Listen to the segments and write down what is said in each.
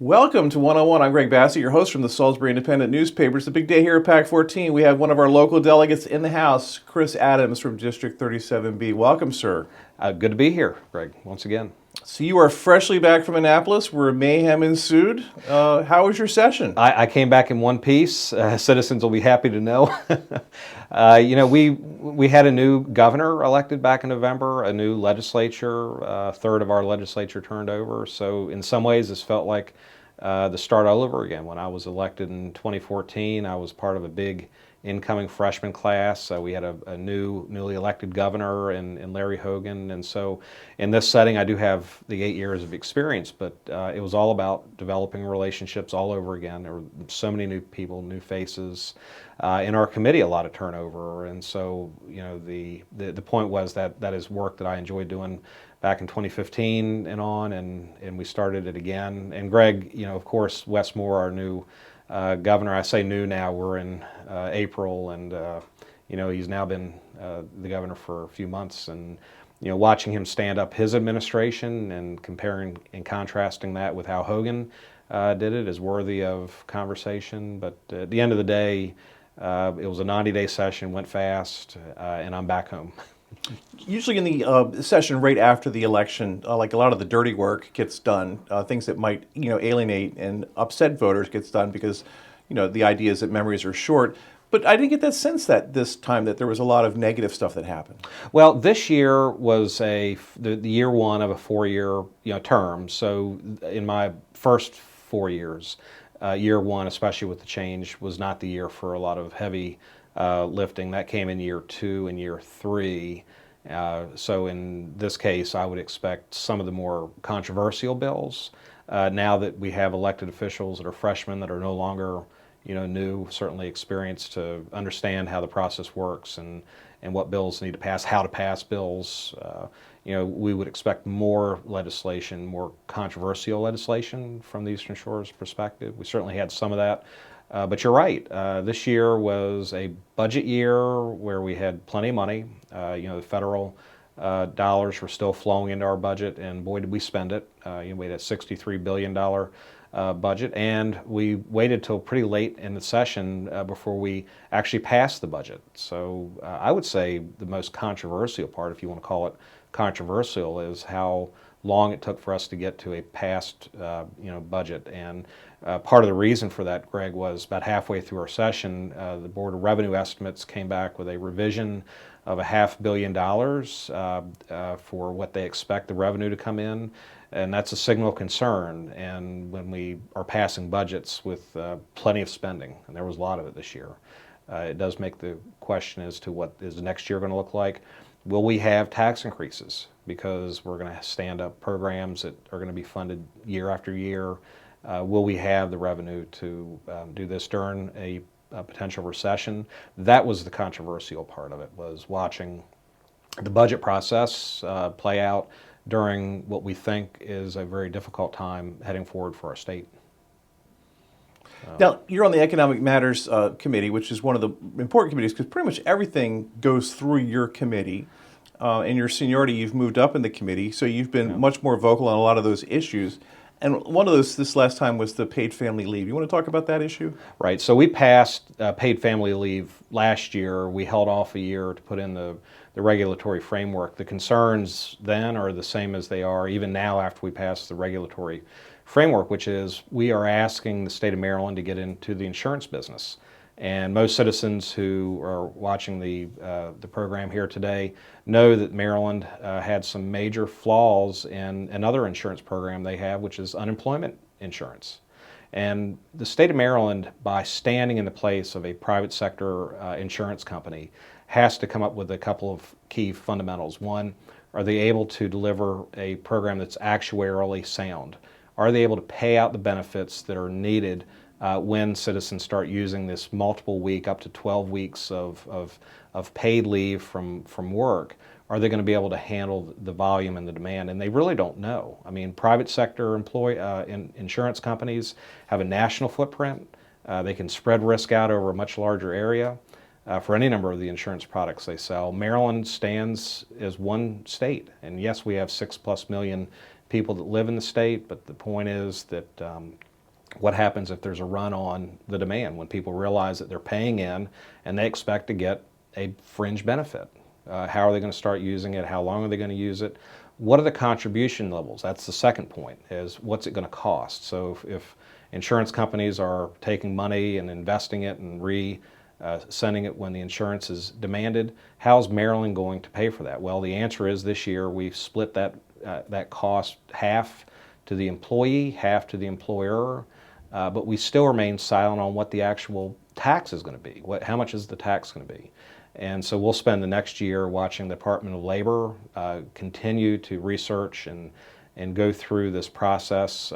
Welcome to 101. I'm Greg Bassett, your host from the Salisbury Independent newspaper. It's a big day here at PAC 14. We have one of our local delegates in the House, Chris Adams from District 37B. Welcome, sir. Good to be here, Greg, once again. So you are freshly back from Annapolis where mayhem ensued. How was your session? I came back in one piece. Citizens will be happy to know. We had a new governor elected back in November, a new legislature, a third of our legislature turned over. So in some ways, this felt like the start all over again. When I was elected in 2014, I was part of a big incoming freshman class. We had a newly elected governor in Larry Hogan, and so in this setting I do have the 8 years of experience, but it was all about developing relationships all over again. There were so many new people, new faces. In our committee, a lot of turnover, and so the point was that is work that I enjoyed doing back in 2015 and on, and we started it again. And Greg, of course, Wes Moore, our new governor, I say new now, we're in April, and he's now been the governor for a few months, and watching him stand up his administration and comparing and contrasting that with how Hogan did it is worthy of conversation. But at the end of the day, it was a 90-day session, went fast, and I'm back home. Usually in the session right after the election, like a lot of the dirty work gets done, things that might alienate and upset voters gets done because the idea is that memories are short. But I didn't get that sense that this time that there was a lot of negative stuff that happened. Well, this year was the year one of a 4-year term. So in my first 4 years, year one, especially with the change, was not the year for a lot of heavy lifting. That came in year 2 and year 3. So in this case, I would expect some of the more controversial bills. Now that we have elected officials that are freshmen that are no longer new, certainly experienced to understand how the process works and what bills need to pass, how to pass bills. We would expect more legislation, more controversial legislation from the Eastern Shore's perspective. We certainly had some of that. But you're right. This year was a budget year where we had plenty of money. The federal dollars were still flowing into our budget, and boy, did we spend it. We had a $63 billion budget, and we waited till pretty late in the session before we actually passed the budget. So I would say the most controversial part, if you want to call it controversial, is how long it took for us to get to a passed budget. And part of the reason for that, Greg, was about halfway through our session, the Board of Revenue Estimates came back with a revision of $500 million for what they expect the revenue to come in. And that's a signal of concern. And when we are passing budgets with plenty of spending, and there was a lot of it this year, it does make the question as to what is next year going to look like. Will we have tax increases? Because we're going to stand up programs that are going to be funded year after year. Will we have the revenue to do this during a potential recession? That was the controversial part of it, was watching the budget process play out during what we think is a very difficult time heading forward for our state. Now, you're on the Economic Matters Committee, which is one of the important committees because pretty much everything goes through your committee. In your seniority, you've moved up in the committee, so you've been much more vocal on a lot of those issues. And one of those this last time was the paid family leave. You want to talk about that issue? Right. So we passed paid family leave last year. We held off a year to put in the regulatory framework. The concerns then are the same as they are even now after we pass the regulatory framework, which is we are asking the state of Maryland to get into the insurance business. And most citizens who are watching the program here today know that Maryland had some major flaws in another insurance program they have, which is unemployment insurance. And the state of Maryland, by standing in the place of a private sector insurance company, has to come up with a couple of key fundamentals. One, are they able to deliver a program that's actuarially sound? Are they able to pay out the benefits that are needed when citizens start using this multiple week, up to 12 weeks of paid leave from work? Are they going to be able to handle the volume and the demand? And they really don't know. I mean, private sector insurance companies have a national footprint. They can spread risk out over a much larger area for any number of the insurance products they sell. Maryland stands as one state. And yes, we have 6+ million people that live in the state, but the point is that what happens if there's a run on the demand when people realize that they're paying in and they expect to get a fringe benefit? How are they going to start using it? How long are they going to use it? What are the contribution levels? That's the second point, is what's it going to cost? So if insurance companies are taking money and investing it and sending it when the insurance is demanded, how's Maryland going to pay for that? Well, the answer is this year we've split that cost half to the employee, half to the employer, but we still remain silent on what the actual tax is going to be. How much is the tax going to be? And so we'll spend the next year watching the Department of Labor continue to research and go through this process.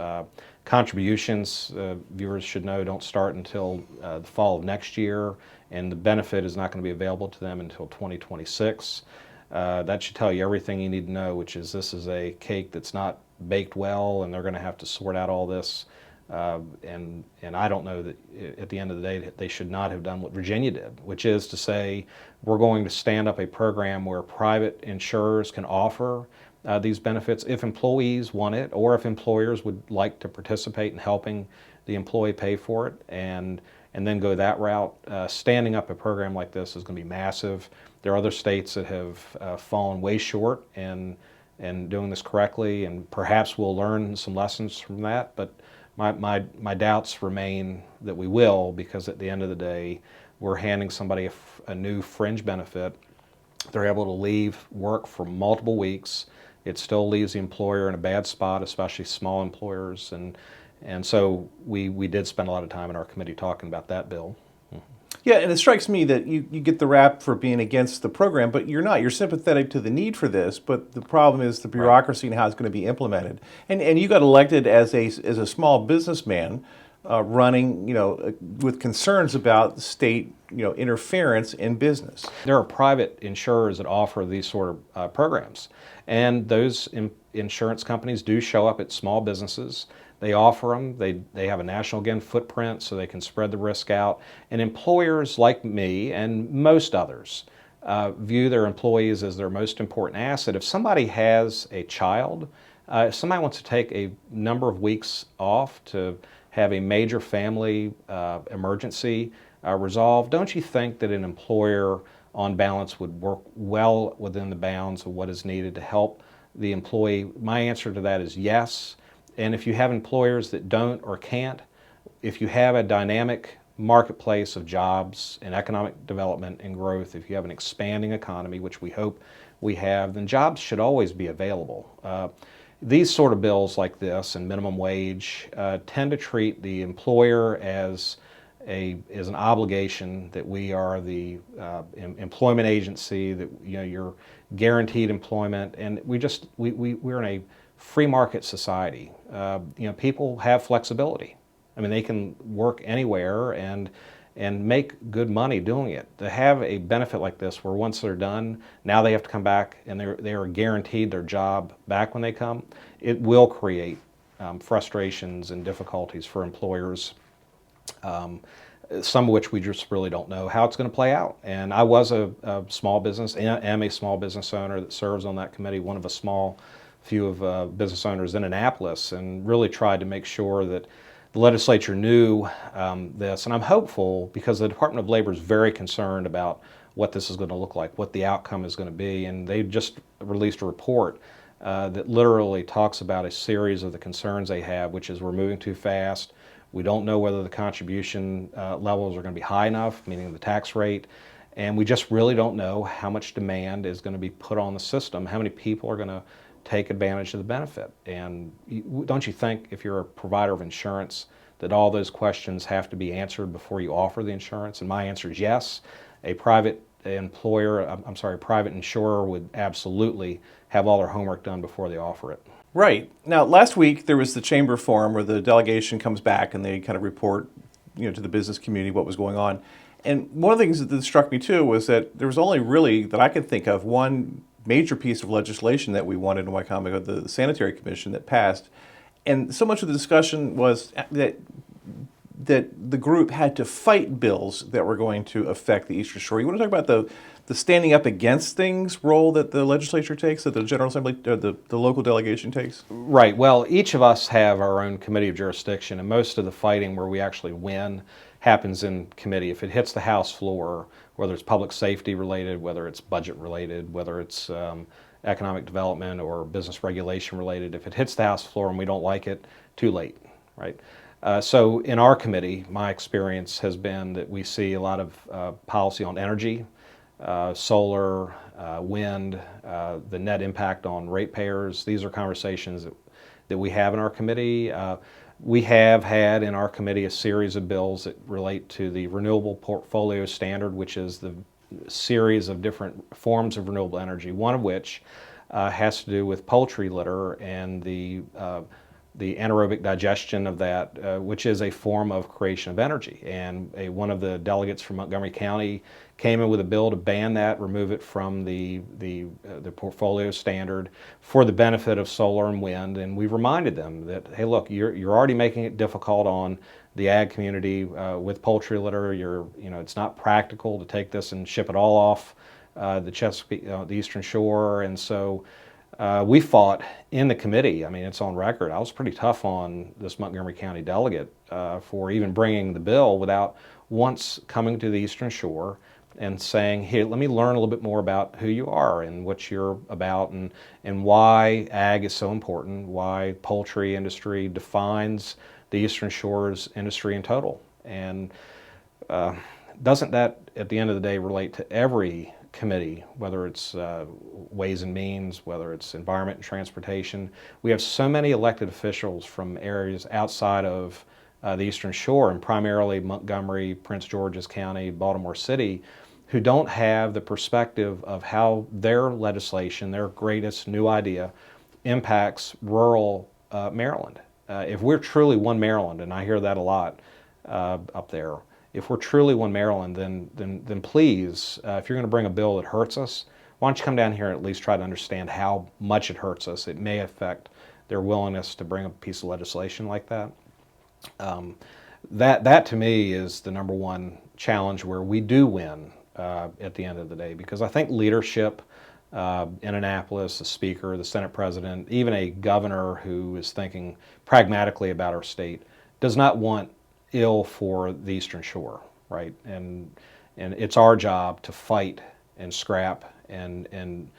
Contributions, viewers should know, don't start until the fall of next year, and the benefit is not going to be available to them until 2026. That should tell you everything you need to know, which is this is a cake that's not baked well, and they're going to have to sort out all this. And I don't know that at the end of the day that they should not have done what Virginia did, which is to say we're going to stand up a program where private insurers can offer these benefits if employees want it, or if employers would like to participate in helping the employee pay for it, and then go that route. Standing up a program like this is going to be massive. There are other states that have fallen way short in doing this correctly, and perhaps we'll learn some lessons from that. But my doubts remain that we will, because at the end of the day, we're handing somebody a new fringe benefit. They're able to leave work for multiple weeks. It still leaves the employer in a bad spot, especially small employers. And so we did spend a lot of time in our committee talking about that bill. Yeah, and it strikes me that you get the rap for being against the program, but you're not. You're sympathetic to the need for this, but the problem is the bureaucracy and how it's going to be implemented. And you got elected as a small businessman running, with concerns about state, interference in business. There are private insurers that offer these sort of programs, and those insurance companies do show up at small businesses. They offer them. They have a national, again, footprint, so they can spread the risk out. And employers like me and most others view their employees as their most important asset. If somebody has a child, if somebody wants to take a number of weeks off to have a major family emergency resolved, don't you think that an employer, on balance, would work well within the bounds of what is needed to help the employee? My answer to that is yes. And if you have employers that don't or can't, if you have a dynamic marketplace of jobs and economic development and growth, if you have an expanding economy, which we hope we have, then jobs should always be available. These sort of bills like this and minimum wage tend to treat the employer as an obligation, that we are the employment agency, that you're guaranteed employment, and we're in a free market society. People have flexibility. I mean, they can work anywhere and make good money doing it. To have a benefit like this, where once they're done, now they have to come back and they are guaranteed their job back when they come, it will create frustrations and difficulties for employers. Some of which we just really don't know how it's going to play out. And I was a small business, and am a small business owner that serves on that committee, one of a small few of business owners in Annapolis, and really tried to make sure that the legislature knew this. And I'm hopeful, because the Department of Labor is very concerned about what this is going to look like, what the outcome is going to be. And they just released a report that literally talks about a series of the concerns they have, which is we're moving too fast. We don't know whether the contribution levels are going to be high enough, meaning the tax rate. And we just really don't know how much demand is going to be put on the system, how many people are going to take advantage of the benefit. And don't you think, if you're a provider of insurance, that all those questions have to be answered before you offer the insurance? And my answer is yes. A private insurer would absolutely have all their homework done before they offer it. Right. Now, last week there was the chamber forum where the delegation comes back and they kind of report, to the business community what was going on. And one of the things that struck me too was that there was only really, that I could think of, one major piece of legislation that we wanted in Wycomico, the Sanitary Commission, that passed. And so much of the discussion was that that the group had to fight bills that were going to affect the Eastern Shore. You want to talk about the standing up against things role that the legislature takes, that the General Assembly, or the local delegation takes? Right. Well, each of us have our own committee of jurisdiction, and most of the fighting where we actually win happens in committee. If it hits the House floor, whether it's public safety related, whether it's budget related, whether it's economic development or business regulation related, if it hits the House floor and we don't like it, too late, right? So in our committee, my experience has been that we see a lot of policy on energy, solar, wind, the net impact on ratepayers. These are conversations that we have in our committee. We have had in our committee a series of bills that relate to the Renewable Portfolio Standard, which is the series of different forms of renewable energy, one of which has to do with poultry litter and the anaerobic digestion of that, which is a form of creation of energy. And one of the delegates from Montgomery County came in with a bill to ban that, remove it from the portfolio standard for the benefit of solar and wind. And we reminded them that, hey, look, you're already making it difficult on the ag community with poultry litter. It's not practical to take this and ship it all off the Chesapeake, the Eastern Shore, and so. We fought in the committee. I mean, it's on record. I was pretty tough on this Montgomery County delegate for even bringing the bill without once coming to the Eastern Shore and saying, "Hey, let me learn a little bit more about who you are and what you're about, and why ag is so important, why poultry industry defines the Eastern Shore's industry in total." And doesn't that, at the end of the day, relate to every committee, whether it's Ways and Means, whether it's Environment and Transportation? We have so many elected officials from areas outside of the Eastern Shore, and primarily Montgomery, Prince George's County, Baltimore City, who don't have the perspective of how their legislation, their greatest new idea, impacts rural Maryland. If we're truly one Maryland, and I hear that a lot up there, if we're truly one Maryland, then please, if you're going to bring a bill that hurts us, why don't you come down here and at least try to understand how much it hurts us. It may affect their willingness to bring a piece of legislation like that. That to me is the number one challenge where we do win at the end of the day, because I think leadership in Annapolis, the Speaker, the Senate President, even a governor who is thinking pragmatically about our state, does not want ill for the Eastern Shore, right? And it's our job to fight and scrap and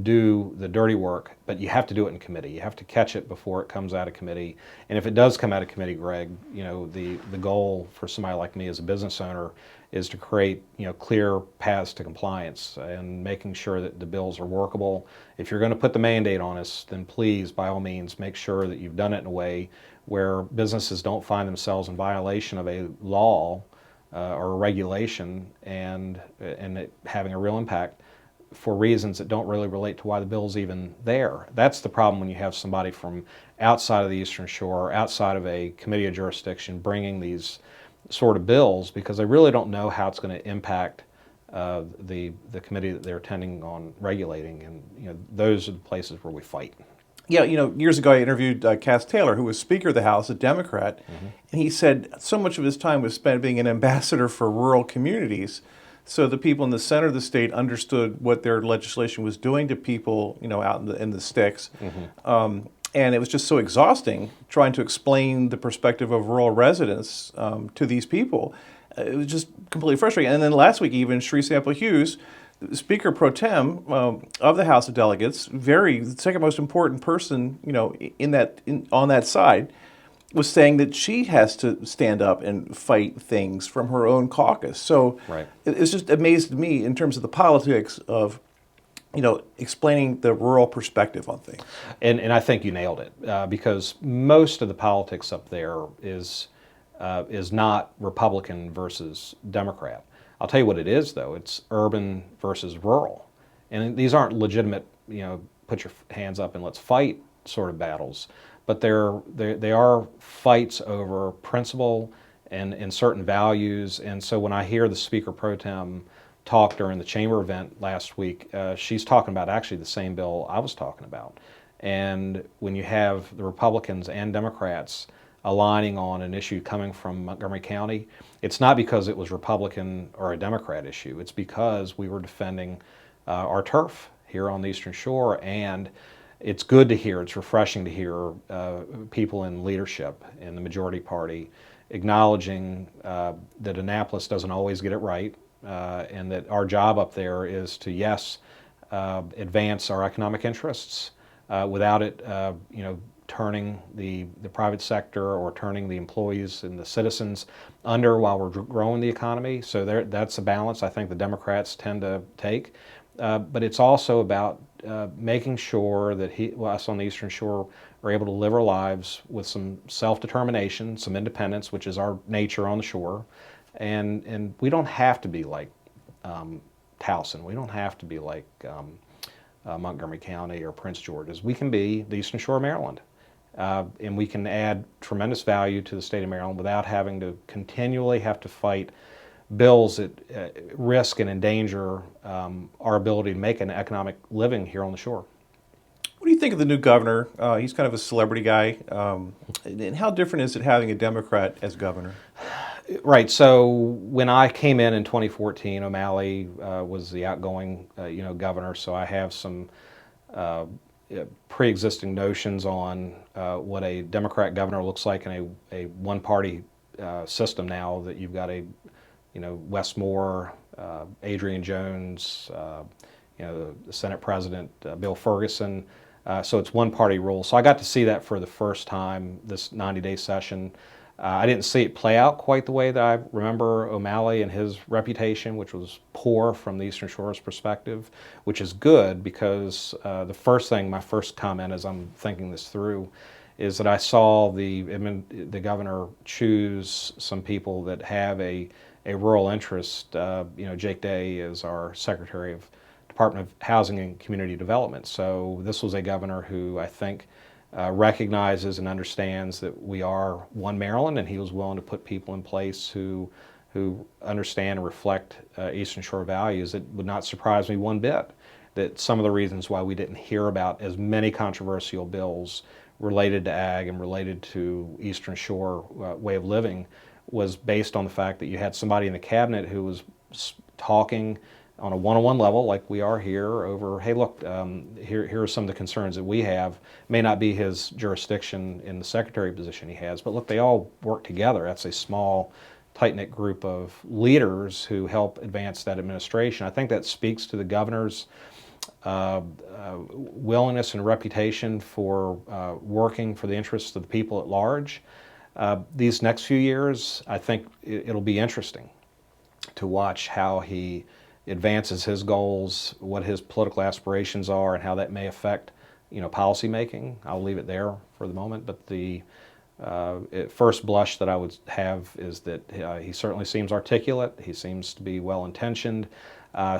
do the dirty work, but you have to do it in committee. You have to catch it before it comes out of committee. And if it does come out of committee, Greg, the goal for somebody like me as a business owner is to create clear paths to compliance and making sure that the bills are workable. If you're going to put the mandate on us, then please, by all means, make sure that you've done it in a way where businesses don't find themselves in violation of a law or a regulation and it having a real impact for reasons that don't really relate to why the bill's even there. That's the problem when you have somebody from outside of the Eastern Shore, outside of a committee of jurisdiction, bringing these sort of bills, because they really don't know how it's going to impact the committee that they're attending on regulating, and those are the places where we fight. Yeah, years ago I interviewed Cass Taylor, who was Speaker of the House, a Democrat, and he said so much of his time was spent being an ambassador for rural communities, so the people in the center of the state understood what their legislation was doing to people, out in the sticks. And it was just so exhausting trying to explain the perspective of rural residents to these people. It was just completely frustrating. And then last week, even Sheree Sample Hughes, Speaker pro tem of the House of Delegates, the second most important person, on that side, was saying that she has to stand up and fight things from her own caucus. So Right. It's just amazed me in terms of the politics of, explaining the rural perspective on things. And I think you nailed it, because most of the politics up there is not Republican versus Democrat. I'll tell you what it is, though. It's urban versus rural. And these aren't legitimate, put your hands up and let's fight sort of battles. But they are fights over principle and certain values. And so when I hear the Speaker pro tem talk during the chamber event last week, she's talking about actually the same bill I was talking about. And when you have the Republicans and Democrats aligning on an issue coming from Montgomery County, it's not because it was Republican or a Democrat issue. It's because we were defending our turf here on the Eastern Shore, and it's good to hear, it's refreshing to hear people in leadership in the majority party acknowledging that Annapolis doesn't always get it right, and that our job up there is to, yes, advance our economic interests without it, turning the private sector or turning the employees and the citizens under while we're growing the economy. So that's a balance I think the Democrats tend to take. But it's also about making sure that us on the Eastern Shore are able to live our lives with some self-determination, some independence, which is our nature on the shore. And we don't have to be like Towson. We don't have to be like Montgomery County or Prince George's. We can be the Eastern Shore of Maryland. And we can add tremendous value to the state of Maryland without having to continually have to fight bills that risk and endanger our ability to make an economic living here on the shore. What do you think of the new governor? He's kind of a celebrity guy. And how different is it having a Democrat as governor? Right. So when I came in 2014, O'Malley was the outgoing, governor. So I have some pre-existing notions on what a Democrat governor looks like in a one-party system now that you've got Wes Moore, Adrian Jones, the Senate President Bill Ferguson. So it's one-party rule. So I got to see that for the first time this 90-day session. I didn't see it play out quite the way that I remember O'Malley and his reputation, which was poor from the Eastern Shore's perspective, which is good because my first comment as I'm thinking this through is that I saw the governor choose some people that have a rural interest. Jake Day is our Secretary of Department of Housing and Community Development. So this was a governor who I think recognizes and understands that we are one Maryland, and he was willing to put people in place who understand and reflect Eastern Shore values. It would not surprise me one bit that some of the reasons why we didn't hear about as many controversial bills related to ag and related to Eastern Shore way of living was based on the fact that you had somebody in the cabinet who was talking on a one-on-one level like we are here over, hey, look, here are some of the concerns that we have. May not be his jurisdiction in the secretary position he has, but look, they all work together. That's a small, tight-knit group of leaders who help advance that administration. I think that speaks to the governor's willingness and reputation for working for the interests of the people at large. These next few years, I think it'll be interesting to watch how he advances his goals, what his political aspirations are, and how that may affect, policy making. I'll leave it there for the moment. But the at first blush that I would have is that he certainly seems articulate. He seems to be well-intentioned.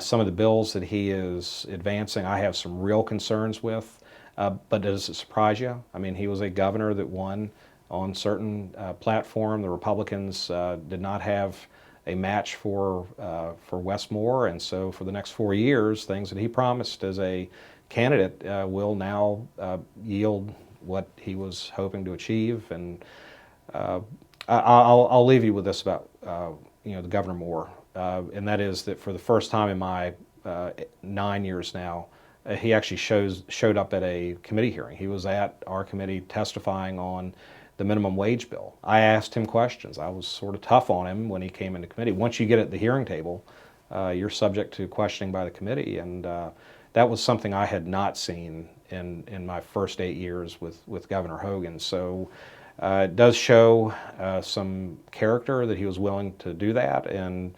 Some of the bills that he is advancing, I have some real concerns with. But does it surprise you? I mean, he was a governor that won on certain platform. The Republicans did not have a match for Wes Moore, and so for the next 4 years, things that he promised as a candidate will now yield what he was hoping to achieve. And I'll leave you with this about the Governor Moore, and that is that for the first time in my 9 years now, he actually showed up at a committee hearing. He was at our committee testifying on the minimum wage bill. I asked him questions. I was sort of tough on him when he came into committee. Once you get at the hearing table, you're subject to questioning by the committee, and that was something I had not seen in my first 8 years with Governor Hogan. So it does show some character that he was willing to do that, and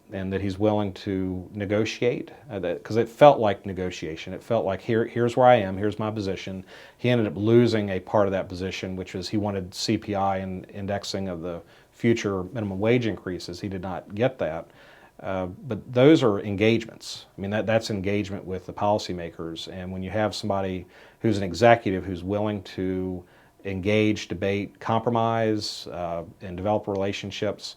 that he's willing to negotiate, because it felt like negotiation. It felt like here's where I am, here's my position. He ended up losing a part of that position, which was he wanted CPI and indexing of the future minimum wage increases. He did not get that. But those are engagements. I mean, that's engagement with the policymakers. And when you have somebody who's an executive who's willing to engage, debate, compromise, and develop relationships,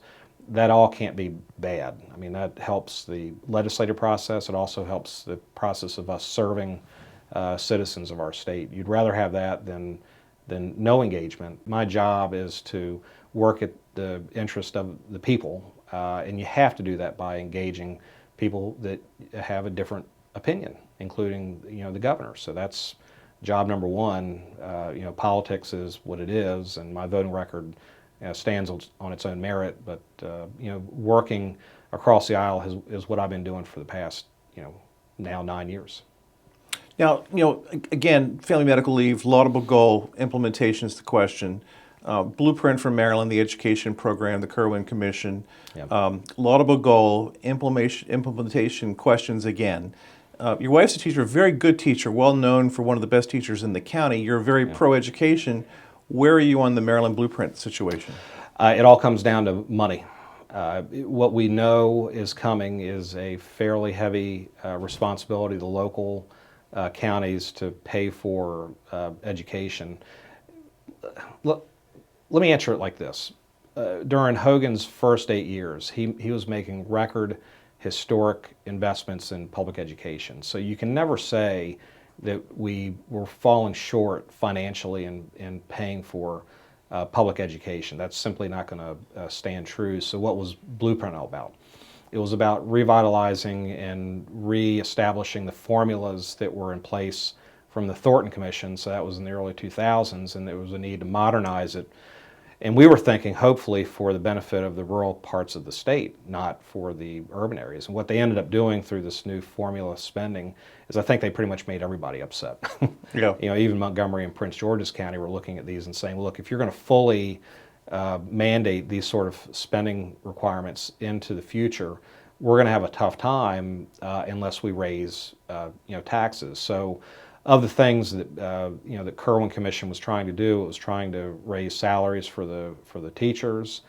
that all can't be bad. I mean, that helps the legislative process. It also helps the process of us serving citizens of our state. You'd rather have that than then no engagement. My job is to work at the interest of the people, and you have to do that by engaging people that have a different opinion, including the governor. So that's job number one. Politics is what it is, and my voting record stands on its own merit. But working across the aisle is what I've been doing for the past now 9 years. Now, again, family medical leave, laudable goal, implementation is the question. Blueprint for Maryland, the education program, the Kerwin Commission. Yep. Laudable goal, implementation questions again. Your wife's a teacher, a very good teacher, well known for one of the best teachers in the county. You're very pro-education. Where are you on the Maryland Blueprint situation? It all comes down to money. What we know is coming is a fairly heavy responsibility of the local counties to pay for education. Let me answer it like this. During Hogan's first 8 years, he was making record historic investments in public education. So you can never say that we were falling short financially in paying for public education. That's simply not going to stand true. So what was Blueprint all about? It was about revitalizing and reestablishing the formulas that were in place from the Thornton Commission. So that was in the early 2000s, and there was a need to modernize it. And we were thinking, hopefully, for the benefit of the rural parts of the state, not for the urban areas. And what they ended up doing through this new formula spending is I think they pretty much made everybody upset. Yeah. Even Montgomery and Prince George's County were looking at these and saying, look, if you're going to fully mandate these sort of spending requirements into the future, we're going to have a tough time unless we raise taxes. So of the things that the Kerwin Commission was trying to do, it was trying to raise salaries for the teachers.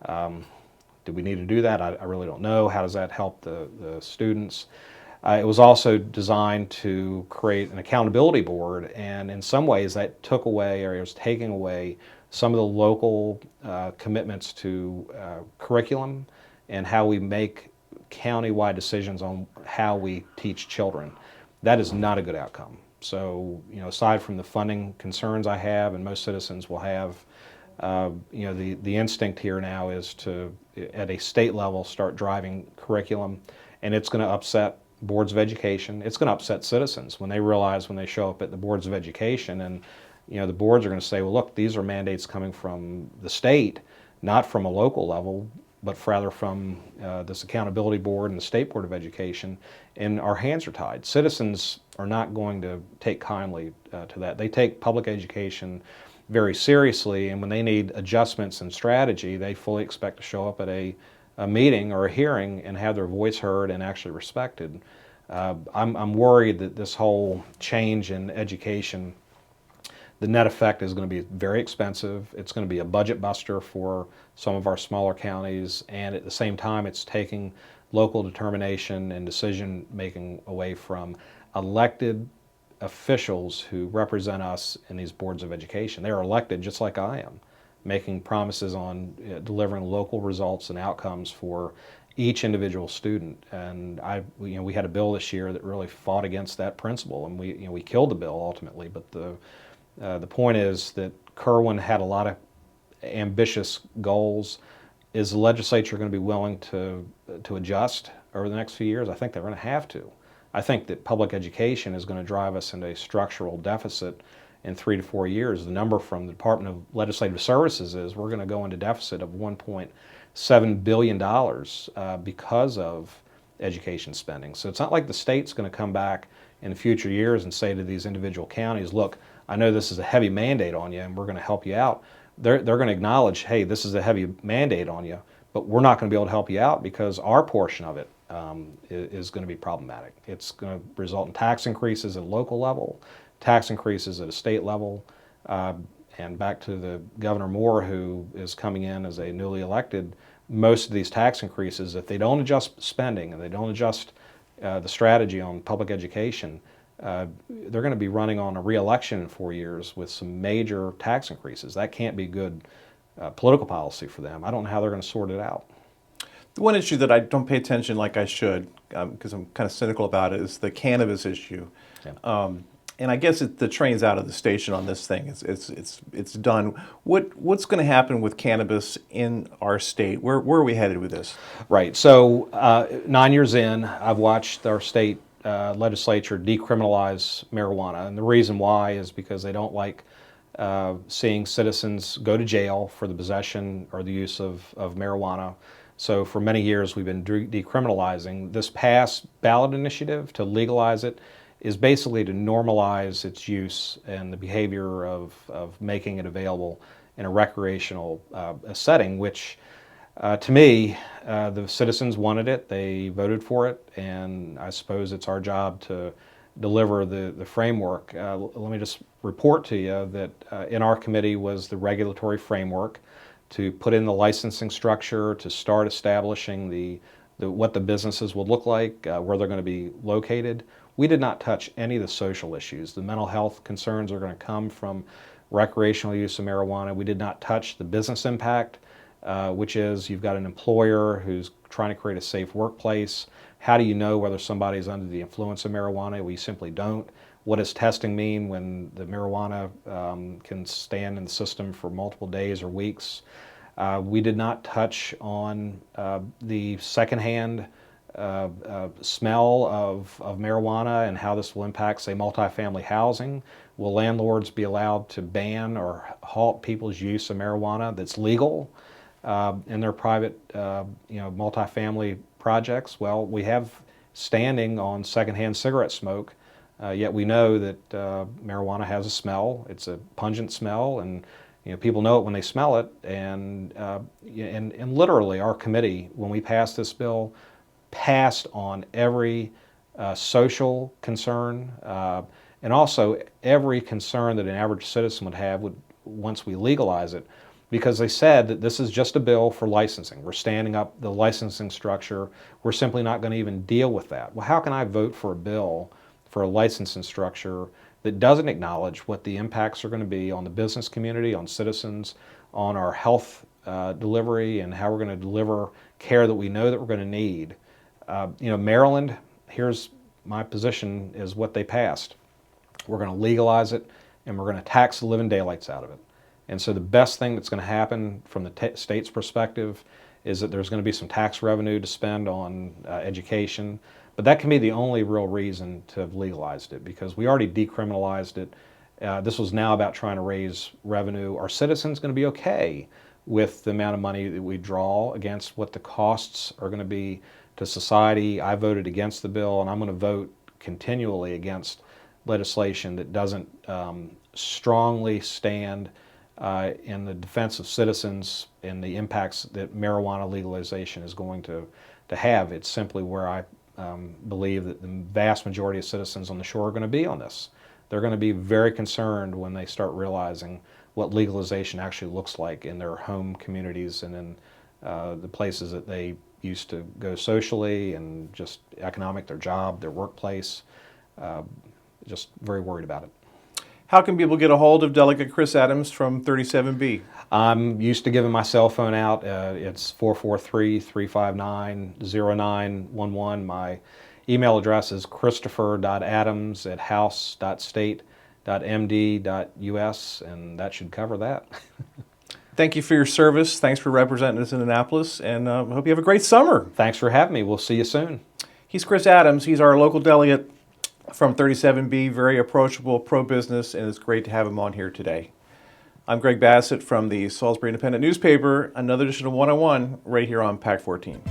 Do we need to do that? I really don't know. How does that help the students? It was also designed to create an accountability board, and in some ways that took away, or it was taking away, some of the local commitments to curriculum and how we make county-wide decisions on how we teach children. That is not a good outcome. So, aside from the funding concerns I have, and most citizens will have, the instinct here now is to, at a state level, start driving curriculum, and it's going to upset boards of education. It's going to upset citizens when they realize, when they show up at the boards of education, and the boards are going to say, well, look, these are mandates coming from the state, not from a local level, but rather from this accountability board and the state board of education, and our hands are tied. Citizens are not going to take kindly to that. They take public education very seriously, and when they need adjustments in strategy, they fully expect to show up at a meeting or a hearing and have their voice heard and actually respected. I'm worried that this whole change in education, the net effect is going to be very expensive. It's going to be a budget buster for some of our smaller counties, and at the same time it's taking local determination and decision making away from elected officials who represent us in these boards of education. They are elected just like I am, making promises on delivering local results and outcomes for each individual student. And we had a bill this year that really fought against that principle, and we killed the bill ultimately. But the point is that Kerwin had a lot of ambitious goals. Is the legislature going to be willing to adjust over the next few years? I think they're going to have to. I think that public education is going to drive us into a structural deficit in 3 to 4 years. The number from the Department of Legislative Services is we're going to go into deficit of $1.7 billion because of education spending. So it's not like the state's going to come back in future years and say to these individual counties, look, I know this is a heavy mandate on you and we're going to help you out. They're going to acknowledge, hey, this is a heavy mandate on you, but we're not going to be able to help you out because our portion of it is going to be problematic. It's going to result in tax increases at a local level, tax increases at a state level, and back to the Governor Moore, who is coming in as a newly elected, most of these tax increases, if they don't adjust spending and they don't adjust the strategy on public education, they're going to be running on a re-election in 4 years with some major tax increases. That can't be good political policy for them. I don't know how they're going to sort it out. The one issue that I don't pay attention like I should, because I'm kind of cynical about it, is the cannabis issue. Yeah. and I guess the train's out of the station on this thing. It's done. What's going to happen with cannabis in our state? Where are we headed with this? Right. So 9 years in, I've watched our state legislature decriminalize marijuana, and the reason why is because they don't like seeing citizens go to jail for the possession or the use of marijuana. So for many years, we've been decriminalizing. This past ballot initiative to legalize it is basically to normalize its use and the behavior of making it available in a recreational setting, which to me, the citizens wanted it, they voted for it, and I suppose it's our job to deliver the framework. Let me just report to you that in our committee was the regulatory framework to put in the licensing structure, to start establishing what the businesses would look like, where they're going to be located. We did not touch any of the social issues. The mental health concerns are going to come from recreational use of marijuana. We did not touch the business impact, which is you've got an employer who's trying to create a safe workplace. How do you know whether somebody is under the influence of marijuana? We simply don't. What does testing mean when the marijuana can stand in the system for multiple days or weeks? We did not touch on the secondhand smell of marijuana and how this will impact, say, multifamily housing. Will landlords be allowed to ban or halt people's use of marijuana that's legal in their private, multifamily projects? Well, we have standing on secondhand cigarette smoke, yet we know that marijuana has a smell. It's a pungent smell, and people know it when they smell it. And literally, our committee, when we passed this bill, passed on every social concern and also every concern that an average citizen would have once we legalize it, because they said that this is just a bill for licensing. We're standing up the licensing structure. We're simply not going to even deal with that. Well, how can I vote for a bill for a licensing structure that doesn't acknowledge what the impacts are going to be on the business community, on citizens, on our health delivery, and how we're going to deliver care that we know that we're going to need? Maryland, here's my position, is what they passed. We're going to legalize it, and we're going to tax the living daylights out of it. And so the best thing that's going to happen from the state's perspective is that there's going to be some tax revenue to spend on education. But that can be the only real reason to have legalized it, because we already decriminalized it. This was now about trying to raise revenue. Are citizens going to be okay with the amount of money that we draw against what the costs are going to be to society? I voted against the bill, and I'm going to vote continually against legislation that doesn't strongly stand in the defense of citizens and the impacts that marijuana legalization is going to have. It's simply where I believe that the vast majority of citizens on the shore are going to be on this. They're going to be very concerned when they start realizing what legalization actually looks like in their home communities and in the places that they used to go socially and just economic, their job, their workplace. Just very worried about it. How can people get a hold of Delegate Chris Adams from 37B? I'm used to giving my cell phone out. It's 443-359-0911. My email address is christopher.adams@house.state.md.us, and that should cover that. Thank you for your service. Thanks for representing us in Annapolis, and I hope you have a great summer. Thanks for having me. We'll see you soon. He's Chris Adams. He's our local delegate from 37B, very approachable, pro-business, and it's great to have him on here today. I'm Greg Bassett from the Salisbury Independent Newspaper, another edition of 101 right here on PAC 14.